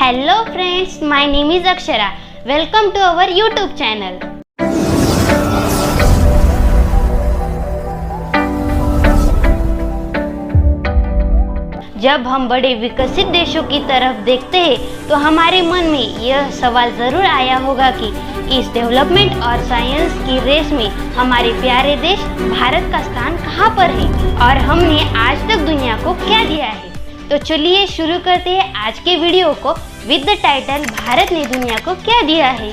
Hello friends, my name is Akshara. Welcome to our YouTube channel. जब हम बड़े विकसित देशों की तरफ देखते हैं तो हमारे मन में यह सवाल ज़रूर आया होगा कि इस डेवलपमेंट और साइंस की रेस में हमारे प्यारे देश भारत का स्थान कहाँ पर है और हमने आज तक दुनिया को क्या दिया है। तो चलिए शुरू करते हैं आज के वीडियो को विद द टाइटल भारत ने दुनिया को क्या दिया है।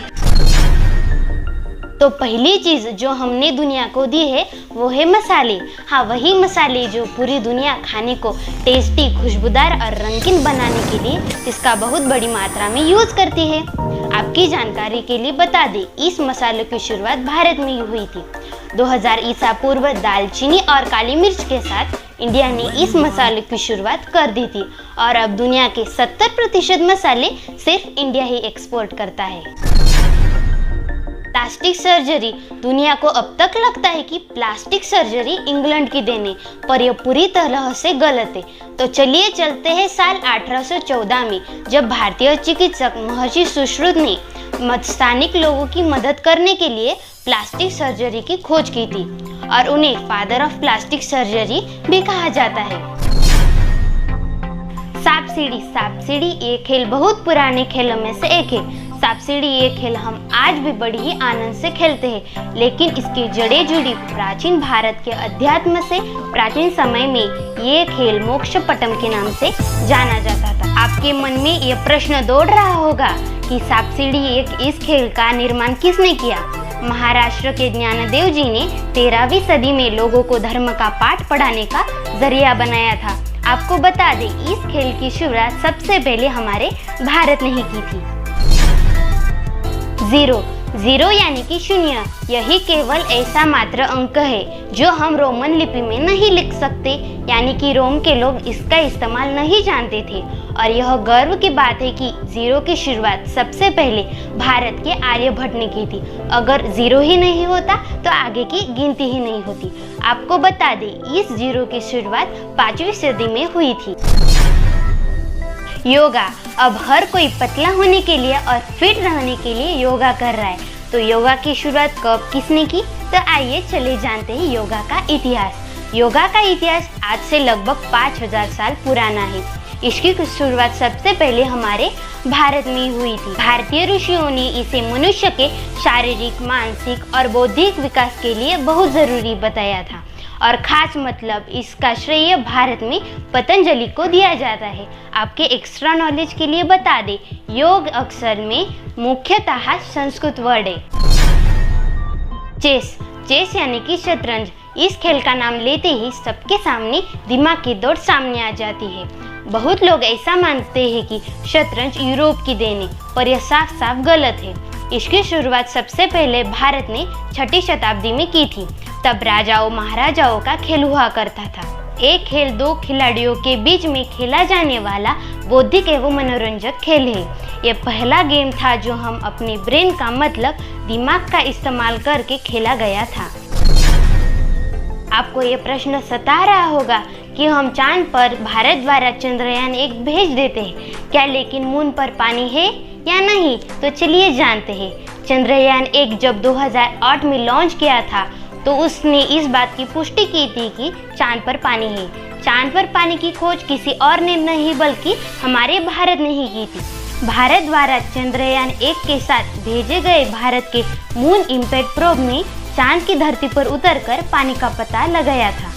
तो पहली चीज़ जो हमने दुनिया को दी है वो है मसाले। हाँ, वही मसाले जो पूरी दुनिया खाने को टेस्टी, खुशबूदार और रंगीन बनाने के लिए इसका बहुत बड़ी मात्रा में यूज़ करती है। आपकी जानकारी के लिए बता दें, इस मसालों की शुरुआत भारत में हुई थी। 2000 ईसा पूर्व दालचीनी और काली मिर्च के साथ इंडिया ने इस मसाले की शुरुआत कर दी थी और अब दुनिया के 70% मसाले सिर्फ इंडिया ही एक्सपोर्ट करता है। प्लास्टिक सर्जरी, दुनिया को अब तक लगता है कि प्लास्टिक सर्जरी इंग्लैंड की देन है, पर यह पूरी तरह से गलत है। तो चलिए चलते हैं साल 1814 में, जब भारतीय चिकित्सक महर्षि सुश्रुत ने स्थानिक लोगों की मदद करने के लिए प्लास्टिक सर्जरी की खोज की थी और उन्हें फादर ऑफ प्लास्टिक सर्जरी भी कहा जाता है। सांप सीढ़ी ये खेल बहुत पुराने खेलों में से एक है। सांप सीढ़ी ये खेल हम आज भी बड़ी ही आनंद से खेलते हैं, लेकिन इसकी जड़ें जुड़ी प्राचीन भारत के अध्यात्म से। प्राचीन समय में ये खेल मोक्ष पटम के नाम से जाना जाता था। आपके मन में ये प्रश्न दौड़ रहा होगा कि सांप सीढ़ी इस खेल का निर्माण किसने किया। महाराष्ट्र के ज्ञानदेव जी ने 13वीं सदी में लोगों को धर्म का पाठ पढ़ाने का जरिया बनाया था। आपको बता दें, इस खेल की शुरुआत सबसे पहले हमारे भारत ने ही की थी। जीरो यानी कि शून्य, यही केवल ऐसा मात्र अंक है जो हम रोमन लिपि में नहीं लिख सकते, यानी कि रोम के लोग इसका इस्तेमाल नहीं जानते थे। और यह गर्व की बात है कि जीरो की शुरुआत सबसे पहले भारत के आर्यभट्ट ने की थी। अगर जीरो ही नहीं होता तो आगे की गिनती ही नहीं होती। आपको बता दें, इस जीरो की शुरुआत 5वीं सदी में हुई थी। योगा, अब हर कोई पतला होने के लिए और फिट रहने के लिए योगा कर रहा है। तो योगा की शुरुआत कब किसने की? तो आइए चले जानते हैं योगा का इतिहास। योगा का इतिहास आज से लगभग 5000 साल पुराना है। इसकी शुरुआत सबसे पहले हमारे भारत में हुई थी। भारतीय ऋषियों ने इसे मनुष्य के शारीरिक, मानसिक और बौद्धिक विकास के लिए बहुत जरूरी बताया था और खास मतलब इसका श्रेय भारत में पतंजलि को दिया जाता है। आपके एक्स्ट्रा नॉलेज के लिए बता दें, योग अक्षर में मुख्यतः संस्कृत वर्ड है। चेस यानी कि शतरंज, इस खेल का नाम लेते ही सबके सामने दिमाग की दौड़ सामने आ जाती है। बहुत लोग ऐसा मानते हैं कि शतरंज यूरोप की देन है, पर यह साफ साफ गलत है। इसकी शुरुआत सबसे पहले भारत ने 6वीं शताब्दी में की थी। तब राजाओं महाराजाओं का खेल हुआ करता था। एक खेल 2 खिलाड़ियों के बीच में खेला जाने वाला बौद्धिक एवं मनोरंजक खेल है। यह पहला गेम था जो हम अपने ब्रेन का मतलब दिमाग का इस्तेमाल करके खेला गया था। आपको ये प्रश्न सता रहा होगा कि हम चांद पर भारत द्वारा चंद्रयान 1 भेज देते हैं क्या, लेकिन मून पर पानी है या नहीं? तो चलिए जानते हैं। चंद्रयान 1 जब 2008 में लॉन्च किया था तो उसने इस बात की पुष्टि की थी कि चांद पर पानी है। चांद पर पानी की खोज किसी और ने नहीं बल्कि हमारे भारत ने ही की थी। भारत द्वारा चंद्रयान 1 के साथ भेजे गए भारत के मून इम्पैक्ट प्रोब ने चांद की धरती पर उतरकर पानी का पता लगाया था।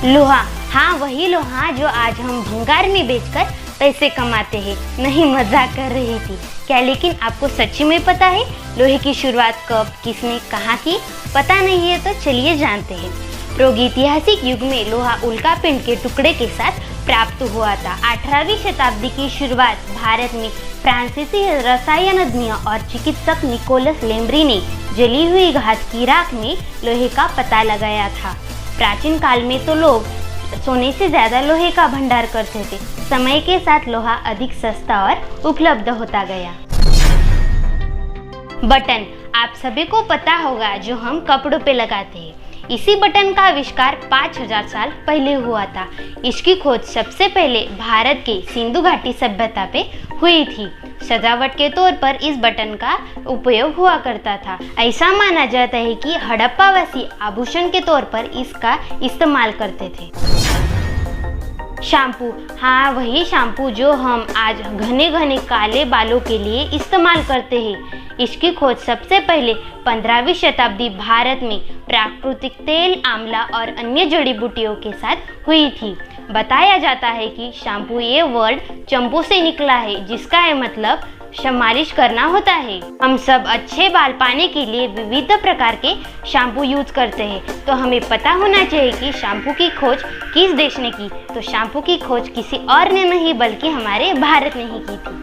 लोहा, हाँ वही लोहा जो आज हम भंगार में बेचकर पैसे कमाते हैं। नहीं, मजाक कर रही थी क्या, लेकिन आपको सच्ची में पता है लोहे की शुरुआत कब, किसने, कहाँ की? पता नहीं है तो चलिए जानते हैं। प्रागैतिहासिक युग में लोहा उल्कापिंड के टुकड़े के साथ प्राप्त हुआ था। 18वीं शताब्दी की शुरुआत भारत में फ्रांसीसी रसायनज्ञ और चिकित्सक निकोलस लेम्ब्री ने जली हुई घास की राख में लोहे का पता लगाया था। प्राचीन काल में तो लोग सोने से ज्यादा लोहे का भंडार करते थे। समय के साथ लोहा अधिक सस्ता और उपलब्ध होता गया। बटन, आप सभी को पता होगा जो हम कपड़ों पे लगाते हैं। इसी बटन का आविष्कार 5000 साल पहले हुआ था। इसकी खोज सबसे पहले भारत के सिंधु घाटी सभ्यता पे हुई थी। सजावट के तौर पर इस बटन का उपयोग हुआ करता था। ऐसा माना जाता है कि हड़प्पावासी आभूषण के तौर पर इसका इस्तेमाल करते थे। शैम्पू, हाँ वही शैम्पू जो हम आज घने घने काले बालों के लिए इस्तेमाल करते हैं। इसकी खोज सबसे पहले 15वीं शताब्दी भारत में प्राकृतिक तेल, आंवला और अन्य जड़ी बूटियों के साथ हुई थी। बताया जाता है कि शैम्पू ये वर्ड चंपू से निकला है, जिसका है मतलब मालिश करना होता है। हम सब अच्छे बाल पाने के लिए विविध प्रकार के शैम्पू यूज करते हैं, तो हमें पता होना चाहिए कि शैम्पू की खोज किस देश ने की। तो शैम्पू की खोज किसी और ने नहीं बल्कि हमारे भारत ने ही की थी।